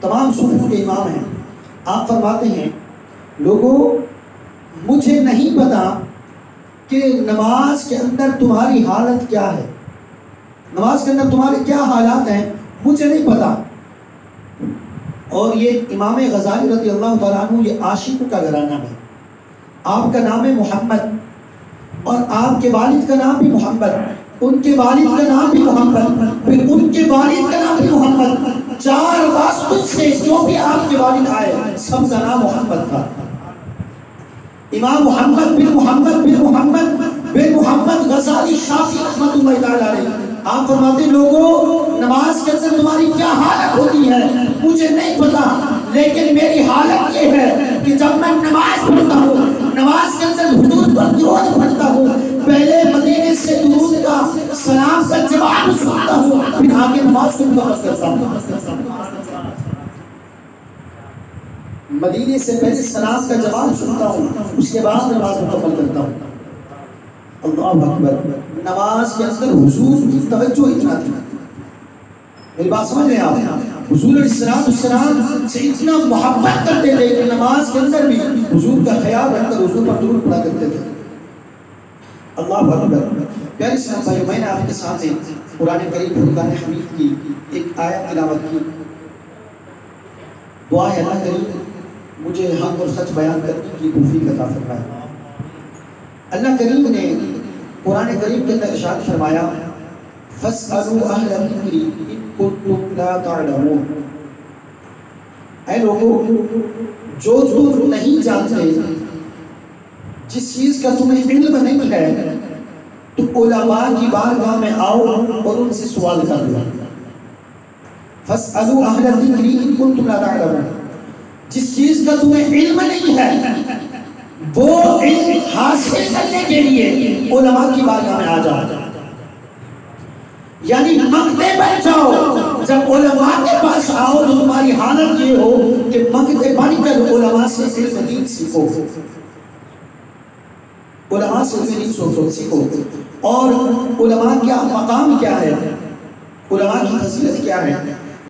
تمام صوفیوں کے امام ہیں. آپ فرماتے ہیں لوگوں مجھے نہیں پتا کہ نماز کے اندر تمہاری حالت کیا ہے، نماز کے اندر تمہارے کیا حالات ہیں، مجھے نہیں پتا. اور یہ امام غزالی رضی اللہ تعالیٰ عنہ یہ عاشقوں کا گھرانہ ہے. آپ کا نام ہے محمد اور آپ کے والد کا نام بھی محمد، ان کے والد کا نام بھی محمد، پھر ان کے والد کا نام بھی محمد. 4 واسطوں سے جو بھی آپ کے والد آئے سب کا نام محمد تھا. امام محمد بن محمد بن محمد بن محمد غزالی شافعی رحمۃ اللہ تعالی علیہ. آپ فرماتے لوگوں نماز کے اندر تمہاری کیا حالت ہوتی ہے مجھے نہیں پتا، لیکن میری حالت یہ ہے کہ جب میں نماز پڑھتا ہوں، نماز کے اندر حضور پر درود پڑھتا ہوں، پہلے مدینے سے درود کا سلام کا جواب سنتا ہوں، پھر آگے نماز کو مکمل کرتا ہوں. مدینے سے پہلے سلام کا جواب سنتا ہوں، اس کے بعد نماز مکمل کرتا ہوں. اللہ اکبر. نماز کے اندر حضور کی توجہ اتنا تھی. میری بات سمجھ رہے ہیں آپ؟ حضور علیہ السلام سے اتنا محبت کرتے تھے کہ نماز کے اندر بھی حضور کا خیال رکھ کر حضور پر درود پڑھا کرتے تھے. اللہ اکبر. پیارے اسلام بھائیو، میں نے آپ کے سامنے قرآن کریم فرقان حمید کی ایک آیت تلاوت کی. دعا ہے اللہ کریم مجھے حق اور سچ بیان کرنے کی توفیق عطا فرمائے. اللہ کریم نے قرآن کریم کے اندر ارشاد فرمایا فَاسْأَلُوا أَهْلَ الذِّكْرِ إِن كُنتُمْ لَا تَعْلَمُونَ. اے لوگوں جو تم نہیں جانتے، جس چیز کا تمہیں علم نہیں ہے، تو علماء کی بارگاہ میں آؤ اور ان سے سوال کر لو. فَاسْأَلُوا أَهْلَ الذِّكْرِ إِن كُنتُمْ لَا تَعْلَمُونَ. جس چیز کا تمہیں علم نہیں ہے وہ علم حاصل کرنے کے لیے علماء کی بارگاہ میں آ جاؤ، یعنی مانگتے بیٹھ جاؤ. جب علماء کے پاس آؤ تو تمہاری حالت یہ ہو کہ مانگتے بن کر علماء سے علم دین سیکھو، علماء سے علم دین سیکھو. اور علماء کیا مقام کیا ہے، علماء کی فضیلت کیا ہے.